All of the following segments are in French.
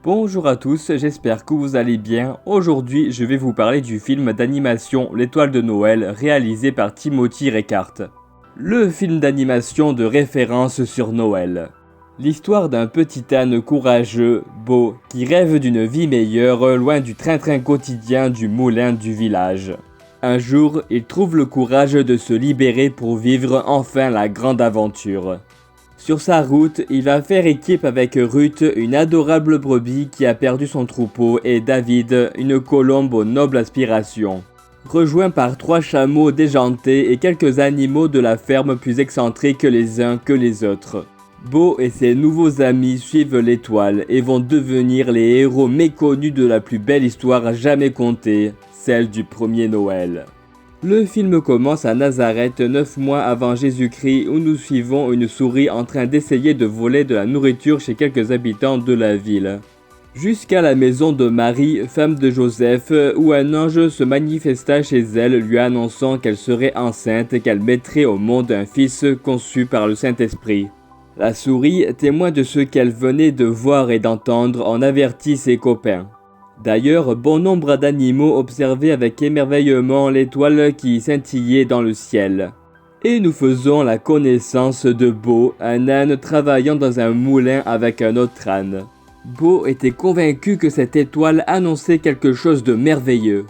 Bonjour à tous, j'espère que vous allez bien. Aujourd'hui, je vais vous parler du film d'animation L'étoile de Noël réalisé par Timothy Reckart. Le film d'animation de référence sur Noël. L'histoire d'un petit âne courageux, beau, qui rêve d'une vie meilleure loin du train-train quotidien du moulin du village. Un jour, il trouve le courage de se libérer pour vivre enfin la grande aventure. Sur sa route, il va faire équipe avec Ruth, une adorable brebis qui a perdu son troupeau, et David, une colombe aux nobles aspirations. Rejoint par 3 chameaux déjantés et quelques animaux de la ferme plus excentriques les uns que les autres. Bo et ses nouveaux amis suivent l'étoile et vont devenir les héros méconnus de la plus belle histoire jamais contée, celle du premier Noël. Le film commence à Nazareth 9 mois avant Jésus-Christ où nous suivons une souris en train d'essayer de voler de la nourriture chez quelques habitants de la ville. Jusqu'à la maison de Marie, femme de Joseph, où un ange se manifesta chez elle lui annonçant qu'elle serait enceinte et qu'elle mettrait au monde un fils conçu par le Saint-Esprit. La souris, témoin de ce qu'elle venait de voir et d'entendre, en avertit ses copains. D'ailleurs, bon nombre d'animaux observaient avec émerveillement l'étoile qui scintillait dans le ciel. Et nous faisons la connaissance de Bo, un âne travaillant dans un moulin avec un autre âne. Bo était convaincu que cette étoile annonçait quelque chose de merveilleux.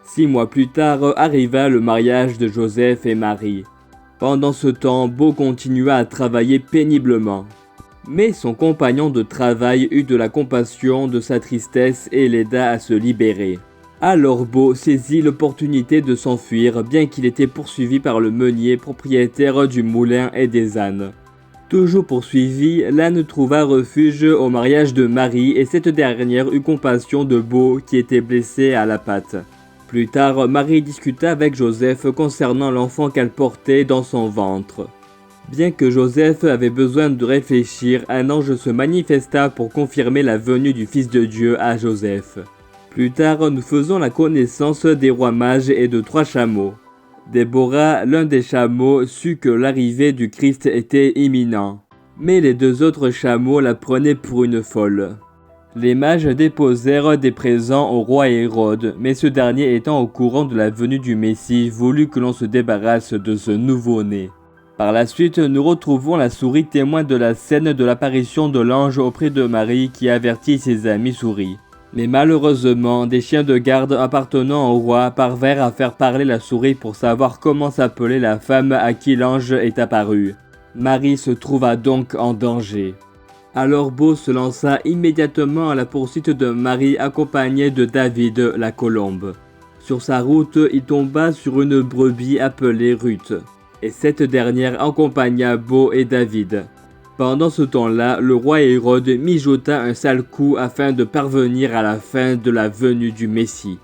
6 mois plus tard arriva le mariage de Joseph et Marie. Pendant ce temps, Bo continua à travailler péniblement. Mais son compagnon de travail eut de la compassion de sa tristesse et l'aida à se libérer. Alors Bo saisit l'opportunité de s'enfuir, bien qu'il était poursuivi par le meunier propriétaire du moulin et des ânes. Toujours poursuivi, l'âne trouva refuge au mariage de Marie et cette dernière eut compassion de Bo qui était blessé à la patte. Plus tard, Marie discuta avec Joseph concernant l'enfant qu'elle portait dans son ventre. Bien que Joseph avait besoin de réfléchir, un ange se manifesta pour confirmer la venue du Fils de Dieu à Joseph. Plus tard, nous faisons la connaissance des rois mages et de 3 chameaux. Déborah, l'un des chameaux, sut que l'arrivée du Christ était imminente, mais les 2 autres chameaux la prenaient pour une folle. Les mages déposèrent des présents au roi Hérode, mais ce dernier étant au courant de la venue du Messie, voulut que l'on se débarrasse de ce nouveau-né. Par la suite, nous retrouvons la souris témoin de la scène de l'apparition de l'ange auprès de Marie qui avertit ses amis souris. Mais malheureusement, des chiens de garde appartenant au roi parvinrent à faire parler la souris pour savoir comment s'appelait la femme à qui l'ange est apparu. Marie se trouva donc en danger. Alors Bo se lança immédiatement à la poursuite de Marie accompagnée de David, la colombe. Sur sa route, il tomba sur une brebis appelée Ruth. Et cette dernière accompagna Bo et David. Pendant ce temps-là, le roi Hérode mijota un sale coup afin de parvenir à la fin de la venue du Messie.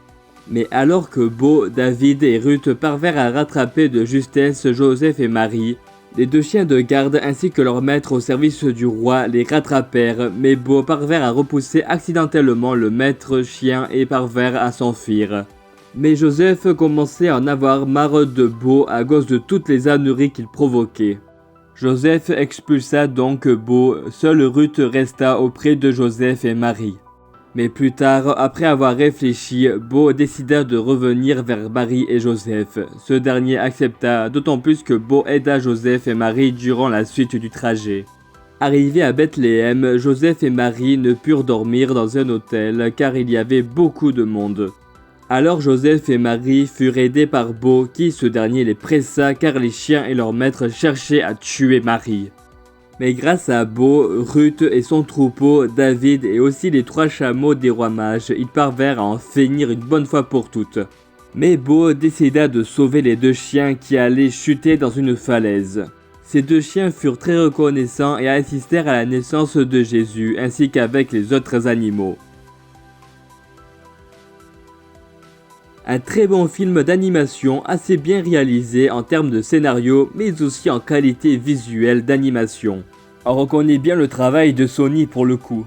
Mais alors que Bo, David et Ruth parvinrent à rattraper de justesse Joseph et Marie, les 2 chiens de garde ainsi que leur maître au service du roi les rattrapèrent, mais Bo parvinrent à repousser accidentellement le maître chien et parvinrent à s'enfuir. Mais Joseph commençait à en avoir marre de Bo à cause de toutes les âneries qu'il provoquait. Joseph expulsa donc Bo, seule Ruth resta auprès de Joseph et Marie. Mais plus tard, après avoir réfléchi, Bo décida de revenir vers Marie et Joseph. Ce dernier accepta, d'autant plus que Bo aida Joseph et Marie durant la suite du trajet. Arrivés à Bethléem, Joseph et Marie ne purent dormir dans un hôtel car il y avait beaucoup de monde. Alors Joseph et Marie furent aidés par Bo qui, ce dernier, les pressa car les chiens et leur maître cherchaient à tuer Marie. Mais grâce à Bo, Ruth et son troupeau, David et aussi les 3 chameaux des rois mages, ils parvinrent à en finir une bonne fois pour toutes. Mais Bo décida de sauver les 2 chiens qui allaient chuter dans une falaise. Ces 2 chiens furent très reconnaissants et assistèrent à la naissance de Jésus ainsi qu'avec les autres animaux. Un très bon film d'animation assez bien réalisé en termes de scénario mais aussi en qualité visuelle d'animation. On reconnaît bien le travail de Sony pour le coup.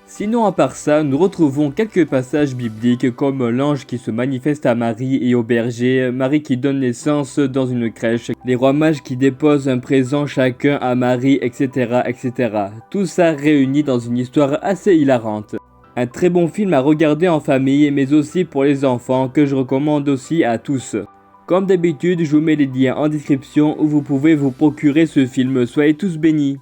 Sinon à part ça, nous retrouvons quelques passages bibliques comme l'ange qui se manifeste à Marie et au berger, Marie qui donne naissance dans une crèche, les rois mages qui déposent un présent chacun à Marie, etc. etc. Tout ça réuni dans une histoire assez hilarante. Un très bon film à regarder en famille, mais aussi pour les enfants, que je recommande aussi à tous. Comme d'habitude, je vous mets les liens en description où vous pouvez vous procurer ce film. Soyez tous bénis.